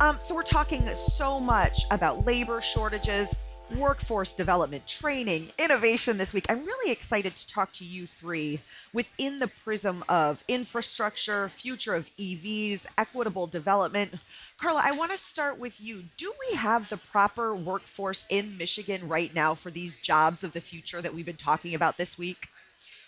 So we're talking so much about labor shortages, workforce development, training, innovation this week. I'm really excited to talk to you three within the prism of infrastructure, future of EVs, equitable development. Carla, I want to start with you. Do we have the proper workforce in Michigan right now for these jobs of the future that we've been talking about this week?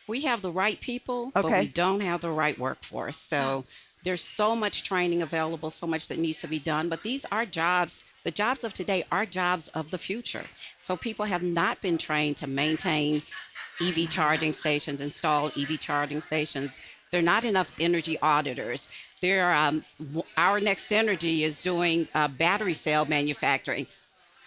We have the right people, but we Okay. don't have the right workforce. So there's so much training available, so much that needs to be done. But these are jobs, the jobs of today are jobs of the future. So people have not been trained to maintain EV charging stations, install EV charging stations. There are not enough energy auditors. Our Next Energy is doing battery cell manufacturing.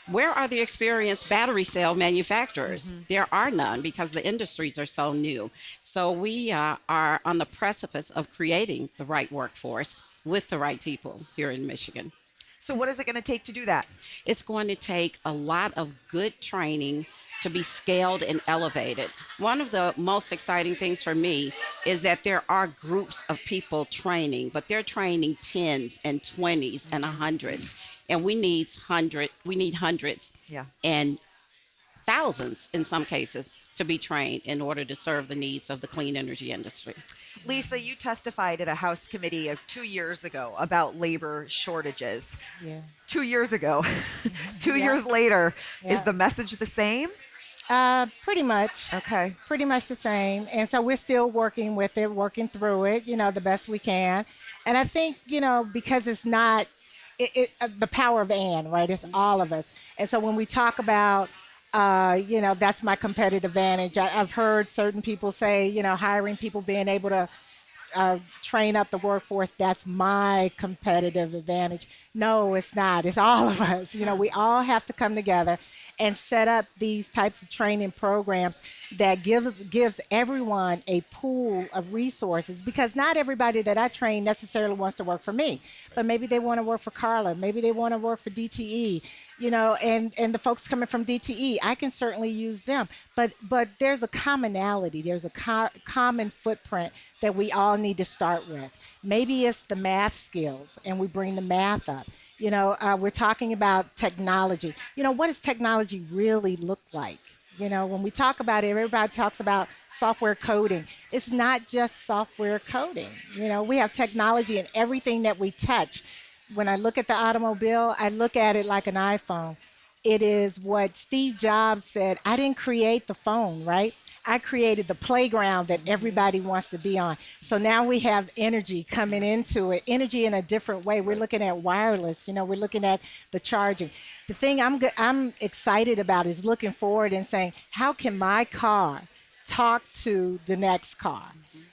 Where are the experienced battery cell manufacturers? There are none because the industries are so new. So we are on the precipice of creating the right workforce with the right people here in Michigan. So what is it going to take to do that? It's going to take a lot of good training to be scaled and elevated. One of the most exciting things for me is that there are groups of people training, but they're training tens and 20s and hundreds. And we need hundreds Yeah. and thousands in some cases to be trained in order to serve the needs of the clean energy industry. Lisa, you testified at a House committee 2 years ago about labor shortages. Yeah. 2 years ago. 2 Yeah. years later, is Yeah. the message the same? Pretty much. Okay. Pretty much the same. And so we're still working with it, working through it, the best we can. And I think, because it's not the power of and, right? It's all of us. And so when we talk about, that's my competitive advantage. I've heard certain people say, hiring people, being able to train up the workforce, that's my competitive advantage. No, it's not. It's all of us. We all have to come together and set up these types of training programs that gives everyone a pool of resources, because not everybody that I train necessarily wants to work for me, but maybe they want to work for Carla, maybe they want to work for DTE, and the folks coming from DTE, I can certainly use them, but there's a commonality, there's a common footprint that we all need to start with. Maybe it's the math skills and we bring the math up. We're talking about technology. What does technology really look like? When we talk about it, everybody talks about software coding. It's not just software coding. We have technology in everything that we touch. When I look at the automobile, I look at it like an iPhone. It is what Steve Jobs said. I didn't create the phone, right? I created the playground that everybody wants to be on. So now we have energy coming into it, energy in a different way. We're looking at wireless, we're looking at the charging. The thing I'm excited about is looking forward and saying, how can my car talk to the next car?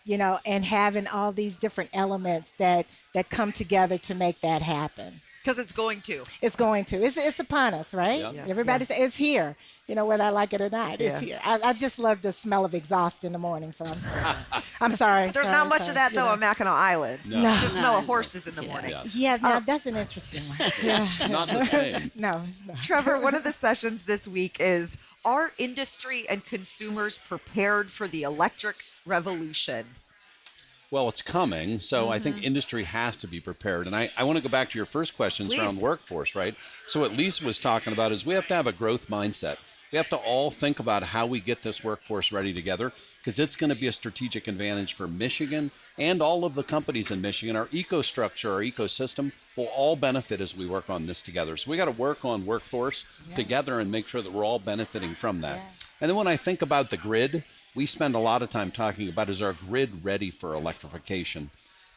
And having all these different elements that come together to make that happen. Because it's going to. It's going to. It's upon us, right? Yeah. Everybody says it's here. Whether I like it or not, it's Yeah. here. I just love the smell of exhaust in the morning, so I'm sorry. There's sorry, not much sorry, of that, though, on Mackinac Island. No. The smell of horses in the morning. Yeah. Yeah, now that's an interesting one. Yeah. Not the same. No, it's not. Trevor, one of the sessions this week is, are industry and consumers prepared for the electric revolution? Well, it's coming, so I think industry has to be prepared. And I want to go back to your first questions Please. around workforce, right? So what Lisa was talking about is we have to have a growth mindset. We have to all think about how we get this workforce ready together, because it's going to be a strategic advantage for Michigan and all of the companies in Michigan. Our ecostructure, our ecosystem will all benefit as we work on this together. So we got to work on workforce together and make sure that we're all benefiting from that. Yeah. And then when I think about the grid, we spend a lot of time talking about, is our grid ready for electrification?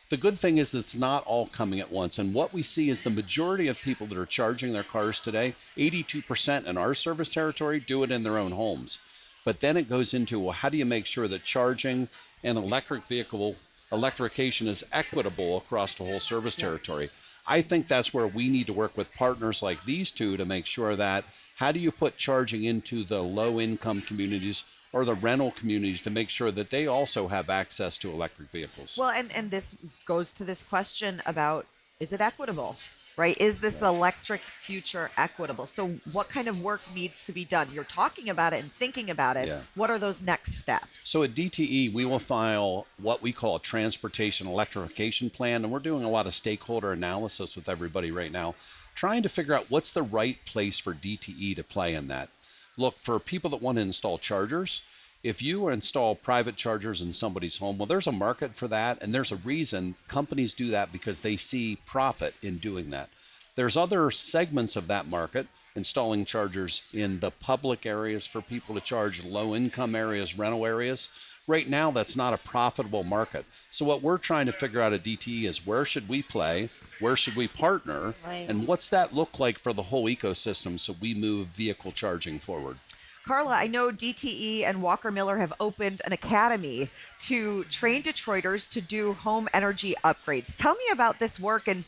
The good thing is it's not all coming at once. And what we see is the majority of people that are charging their cars today, 82% in our service territory, do it in their own homes. But then it goes into, well, how do you make sure that charging and electric vehicle electrification is equitable across the whole service territory? I think that's where we need to work with partners like these two to make sure that, how do you put charging into the low-income communities or the rental communities to make sure that they also have access to electric vehicles? Well, and this goes to this question about, is it equitable? right? Is this electric future equitable? So, what kind of work needs to be done? You're talking about it and thinking about it. Yeah. What are those next steps? So at DTE, we will file what we call a transportation electrification plan, and we're doing a lot of stakeholder analysis with everybody right now, trying to figure out what's the right place for DTE to play in that. Look, for people that want to install chargers, if you install private chargers in somebody's home, well, there's a market for that, and there's a reason companies do that because they see profit in doing that. There's other segments of that market, installing chargers in the public areas for people to charge, low income areas, rental areas. Right now, that's not a profitable market. So what we're trying to figure out at DTE is where should we play, where should we partner, Right. and what's that look like for the whole ecosystem so we move vehicle charging forward. Carla, I know DTE and Walker Miller have opened an academy to train Detroiters to do home energy upgrades. Tell me about this work and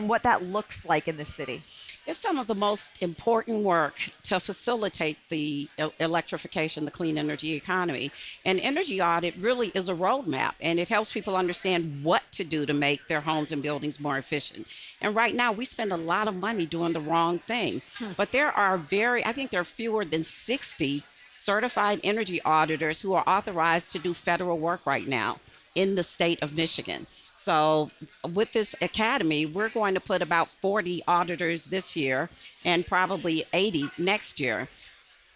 what that looks like in the city. It's some of the most important work to facilitate the electrification, the clean energy economy. An energy audit really is a roadmap, and it helps people understand what to do to make their homes and buildings more efficient. And right now, we spend a lot of money doing the wrong thing. But I think there are fewer than 60 certified energy auditors who are authorized to do federal work right now in the state of Michigan. So with this academy, we're going to put about 40 auditors this year and probably 80 next year.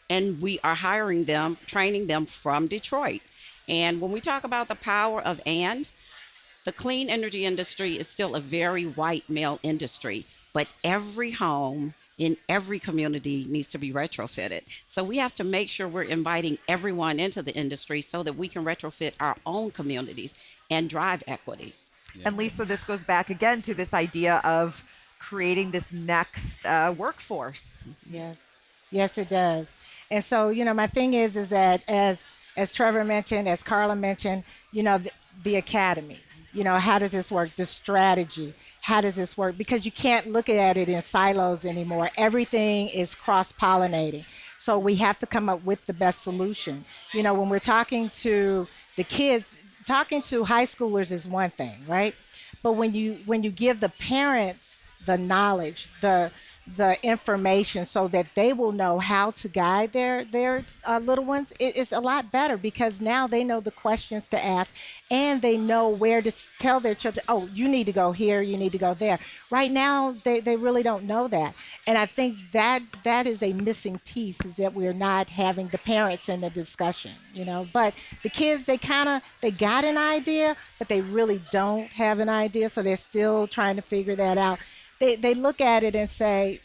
And we are hiring them, training them from Detroit. And when we talk about the power of the clean energy industry is still a very white male industry, but every home in every community needs to be retrofitted. So we have to make sure we're inviting everyone into the industry so that we can retrofit our own communities and drive equity. And Lisa, this goes back again to this idea of creating this next workforce. Yes. Yes, it does. And so, my thing is that as Trevor mentioned, as Carla mentioned, the academy, how does this work? The strategy, how does this work? Because you can't look at it in silos anymore. Everything is cross-pollinating. So we have to come up with the best solution. When we're talking to the kids, talking to high schoolers is one thing, right? But when you give the parents the knowledge, the information so that they will know how to guide their little ones, it's a lot better because now they know the questions to ask and they know where to tell their children, oh, you need to go here, you need to go there. Right now, they really don't know that. And I think that is a missing piece, is that we're not having the parents in the discussion, But the kids, they got an idea, but they really don't have an idea, so they're still trying to figure that out. They look at it and say,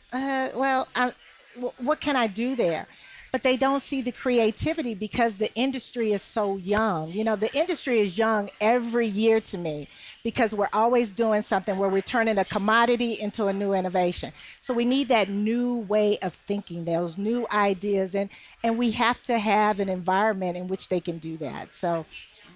what can I do there? But they don't see the creativity because the industry is so young. The industry is young every year to me because we're always doing something where we're turning a commodity into a new innovation. So we need that new way of thinking, those new ideas, and we have to have an environment in which they can do that. So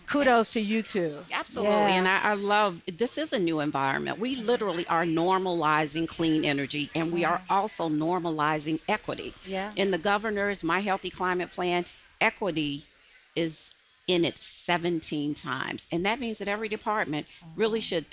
kudos to you two. Absolutely. Yeah. And I love, this is a new environment. We literally are normalizing clean energy, and we are also normalizing equity. Yeah. In the governor's My Healthy Climate Plan, equity is in it 17 times. And that means that every department really should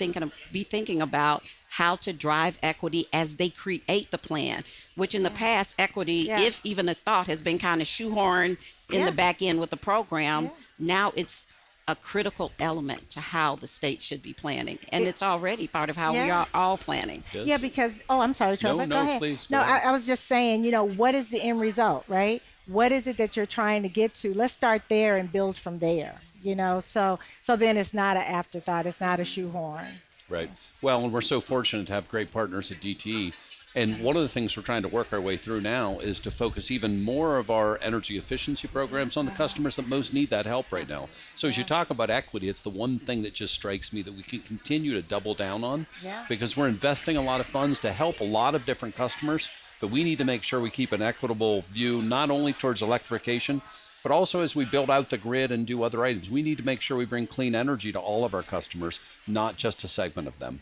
be thinking about how to drive equity as they create the plan, which in the past, equity, if even a thought, has been kind of shoehorned in the back end with the program. Now it's a critical element to how the state should be planning. And it's already part of how we are all planning. Yes. Yeah, because, I'm sorry, Trevor. No, go ahead. please, No, go ahead. I was just saying, what is the end result, right? What is it that you're trying to get to? Let's start there and build from there, So then it's not an afterthought. It's not a shoehorn. Right. Well, and we're so fortunate to have great partners at DTE. And one of the things we're trying to work our way through now is to focus even more of our energy efficiency programs on the customers that most need that help right now. So as you talk about equity, it's the one thing that just strikes me that we can continue to double down on, because we're investing a lot of funds to help a lot of different customers, but we need to make sure we keep an equitable view not only towards electrification, but also as we build out the grid and do other items. We need to make sure we bring clean energy to all of our customers, not just a segment of them.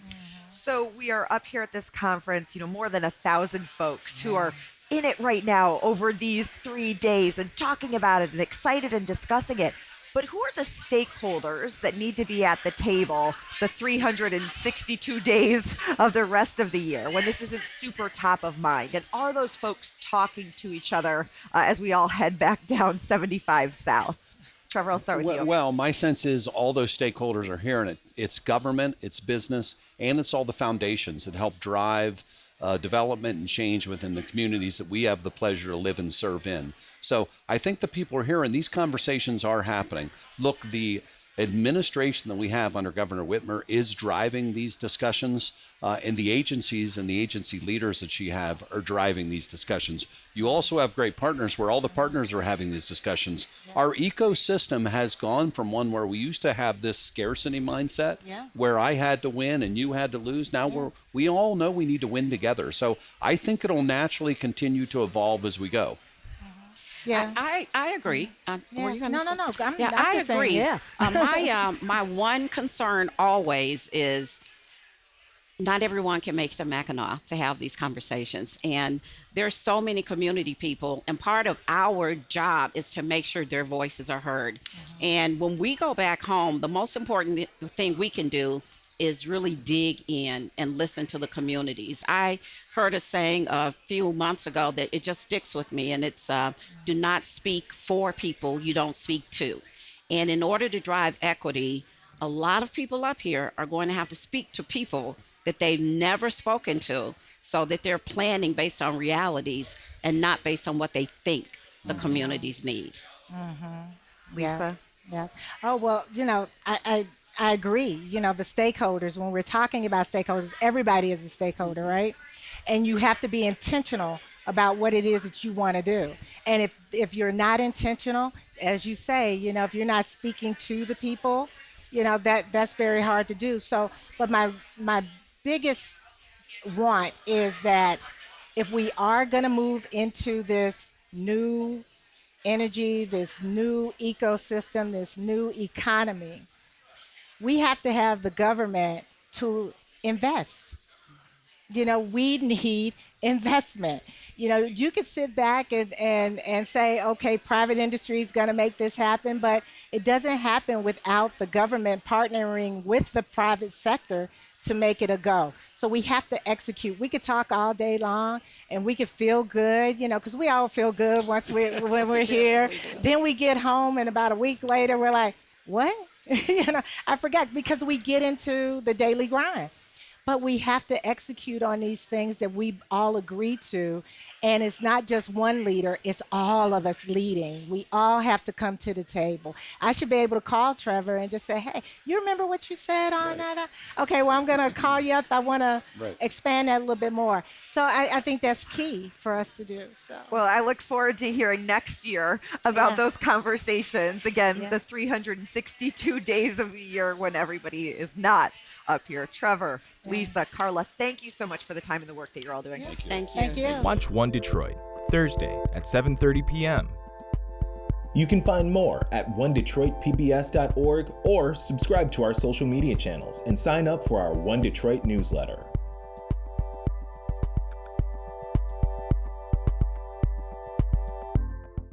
So we are up here at this conference, more than 1,000 folks who are in it right now over these 3 days and talking about it and excited and discussing it. But who are the stakeholders that need to be at the table the 362 days of the rest of the year when this isn't super top of mind? And are those folks talking to each other as we all head back down 75 South? Trevor, I'll start with you. Well, my sense is all those stakeholders are hearing it. It's government, it's business, and it's all the foundations that help drive development and change within the communities that we have the pleasure to live and serve in. So I think the people are hearing these conversations are happening. Look, the administration that we have under Governor Whitmer is driving these discussions, and the agencies and the agency leaders that she have are driving these discussions. You also have great partners where all the partners are having these discussions. Our ecosystem has gone from one where we used to have this scarcity mindset where I had to win and you had to lose. Now we all know we need to win together. So I think it'll naturally continue to evolve as we go. Yeah. I agree. Were you gonna say? No. I just saying, agree. yeah. My one concern always is not everyone can make it to Mackinac to have these conversations. And there's so many community people, and part of our job is to make sure their voices are heard. And when we go back home, the most important thing we can do is really dig in and listen to the communities. I heard a saying a few months ago that it just sticks with me, and it's do not speak for people you don't speak to. And in order to drive equity, a lot of people up here are going to have to speak to people that they've never spoken to, so that they're planning based on realities and not based on what they think the communities need. Lisa? Yeah. Oh, well, I agree. The stakeholders, when we're talking about stakeholders, everybody is a stakeholder, right? And you have to be intentional about what it is that you want to do. And if you're not intentional, as you say, if you're not speaking to the people, that's very hard to do. So, but my biggest want is that if we are going to move into this new energy, this new ecosystem, this new economy, we have to have the government to invest. We need investment. You could sit back and say, okay, private industry is going to make this happen, but it doesn't happen without the government partnering with the private sector to make it a go. So we have to execute. We could talk all day long and we could feel good, because we all feel good when we're here. Then we get home and about a week later, we're like, what? I forgot, because we get into the daily grind. But we have to execute on these things that we all agree to. And it's not just one leader, it's all of us leading. We all have to come to the table. I should be able to call Trevor and just say, hey, you remember what you said on that? Okay, well, I'm going to call you up. I want to expand that a little bit more. So I think that's key for us to do. So. Well, I look forward to hearing next year about those conversations. Again, the 362 days of the year when everybody is not up here. Trevor, Lisa, Carla, thank you so much for the time and the work that you're all doing. Thank you. Watch One Detroit, Thursday at 7:30 p.m. You can find more at onedetroitpbs.org or subscribe to our social media channels and sign up for our One Detroit newsletter.